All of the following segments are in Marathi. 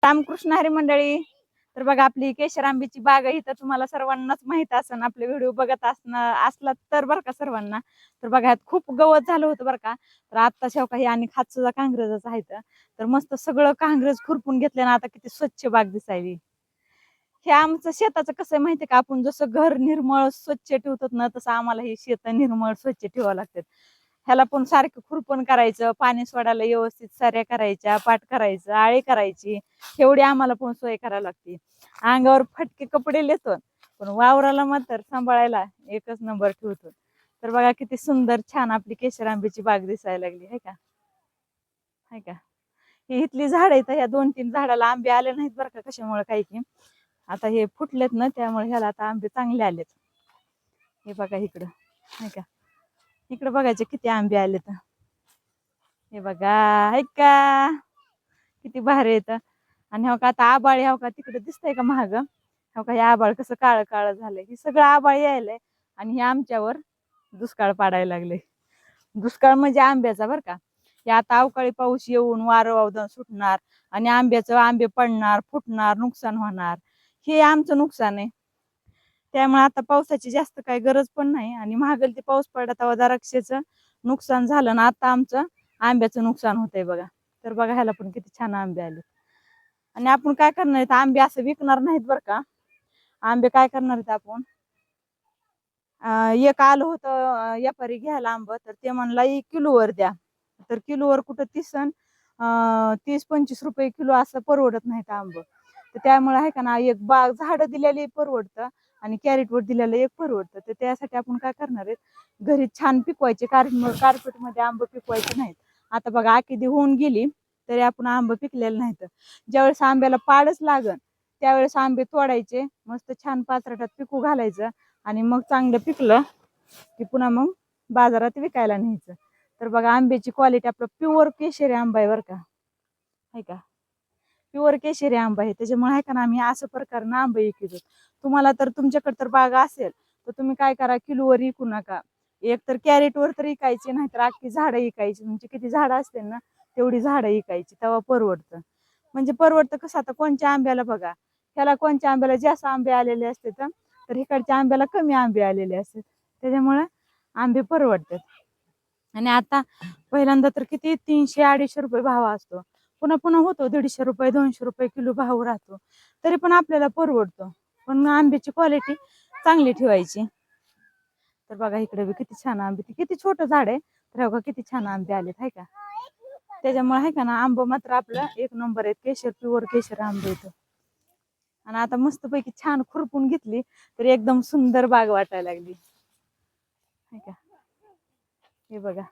रामकृष्ण हरी मंडळी. तर बघा आपली केशर आंब्याची बाग आहे तर तुम्हाला सर्वांनाच माहित असेल, आपले व्हिडिओ बघत असला तर बरं का सर्वांना. तर बघा खूप गवत झालं होतं बरं का. तर आता शेवका हे आणि खात सुद्धा कांग्रेजच आहे. तर मस्त सगळं कांग्रेज खुरपून घेतलं ना, आता किती स्वच्छ बाग दिसायली. हे आमचं शेताचं कसं माहितीये का, आपण जसं घर निर्मळ स्वच्छ ठेवतात ना, तसं आम्हाला ही शेत निर्मळ स्वच्छ ठेवावं लागतात. ह्याला पण सारखं खुरपण करायचं, पाणी सोडायला व्यवस्थित साऱ्या करायच्या, पाठ करायचं, आळी करायची, एवढी आम्हाला पण सोय करावी लागते. अंगावर फटके कपडे लेतो, पण वावराला मात्र सांभाळायला एकच नंबर ठेवतो. तर बघा किती सुंदर छान आपली केशर आंब्याची बाग दिसायला लागली आहे का, आहे का. ही इथली झाड आहेत, ह्या 2-3 झाडाला आंबे आले नाहीत बरं का, कशामुळे काही की आता हे फुटलेत ना, त्यामुळे ह्याला आता आंबे चांगले आलेत. हे बघा इकडं, नाही का, इकडं बघायचे किती आंबे आलेत. हे बघा ऐका किती भारी येत. आणि हो का आता आबाळ, हो का तिकडे दिसतंय का महाग, हो का हे आबाळ कसं काळ काळ झालंय, हे सगळं आबाळ यायलंय आणि हे आमच्यावर दुष्काळ पाडायला लागले. दुष्काळ म्हणजे आंब्याचा बरं का. हे आता अवकाळी पाऊस येऊन वारं वावदान सुटणार आणि आंबे पडणार, फुटणार, नुकसान होणार, हे आमचं नुकसान आहे. त्यामुळे आता पावसाची जास्त काही गरज पण नाही आणि महागल ते पाऊस पडला तेव्हा द्राक्षाचं नुकसान झालं ना, आता आमचं आंब्याचं नुकसान होतंय बघा. तर बघा ह्याला पण किती छान आंबे आले. आणि आपण काय करणार आहेत, आंबे असं विकणार नाहीत बरं का. आंबे काय करणार आहेत आपण, एक आलं होतं व्यापारी घ्यायला आंब, तर ते म्हणला किलोवर द्या. तर किलोवर कुठं 30-25 रुपये किलो असं परवडत नाहीत आंब. तर त्यामुळे आहे का ना, एक बाग झाड दिलेली परवडतं आणि कॅरेटवर दिलेलं एक परवडतं. तर त्यासाठी आपण काय करणार आहेत, घरी छान पिकवायचे, कार्पेट मध्ये आंब पिकवायचे नाहीत. आता बघा आखीदी होऊन गेली तरी आपण आंब पिकलेलं नाहीत. ज्यावेळेस आंब्याला पाडच लागन त्यावेळेस आंबे तोडायचे, मस्त छान पाचराटात पिकू घालायचं आणि मग चांगलं पिकलं की पुन्हा मग बाजारात विकायला न्यायचं. तर बघा आंब्याची क्वालिटी आपलं प्युअर केशरी आंबा आहे बरं का, आहे का, प्युअर केशरी आंबा आहे. त्याच्यामुळे आहे का ना, आम्ही असं प्रकारनं आंबे विकतो. तुम्हाला तर तुमच्याकडे तर बागा असेल तर तुम्ही काय करा, किलोवर विकू नका, एक तर कॅरेटवर तर विकायचे, नाहीतर अख्खी झाडं विकायची. म्हणजे किती झाडं असतील ना तेवढी झाडं विकायची, तेव्हा परवडतं. म्हणजे परवडतं कसं, आता कोणत्या आंब्याला बघा, ह्याला कोणत्या आंब्याला जास्त आंबे आलेले असते तर इकडच्या आंब्याला कमी आंबे आलेले असतात. त्याच्यामुळे आंबे परवडतात. आणि आता पहिल्यांदा तर किती 300-250 रुपये भाव असतो, पुन्हा पुन्हा होतो 150 रुपये 200 रुपये किलो भाव राहतो, तरी पण आपल्याला परवडतो. पण आंब्याची क्वालिटी चांगली ठेवायची. तर बघा इकडे बी किती छान आंबे, किती छोटं झाड आहे, तर बघा किती छान आंबे आलेत आहे का. त्याच्यामुळे आहे का ना, आंबा मात्र आपलं एक नंबर आहे, केशर प्युअर केशर आंबे येतो. आणि आता मस्तपैकी छान खुरपून घेतली तर एकदम सुंदर बाग वाटायला लागली, है का. हे बघा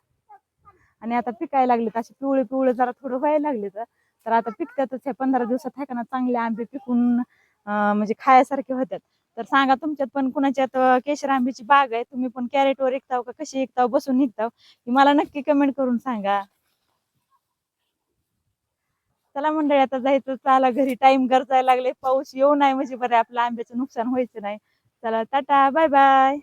आणि आता पिकायला लागले, असे पिवळे पिवळे जरा थोडं व्हायला लागले. तर आता पिकतातच, ह्या 15 दिवसात आहे का ना चांगले आंबे पिकून म्हणजे खायासारखे होतात. तर सांगा तुमच्यात पण कुणाच्यात केशर आंब्याची बाग आहे, तुम्ही पण कॅरेटवर विकताव का कशी विकताव, बसून विकताव, मला नक्की कमेंट करून सांगा. चला मंडळी आता जायचं, चला घरी, टाइम गरजायला लागले, पाऊस येऊ नाही म्हणजे बरं, आपलं आंब्याचं नुकसान व्हायचं नाही. चला टाटा बाय बाय.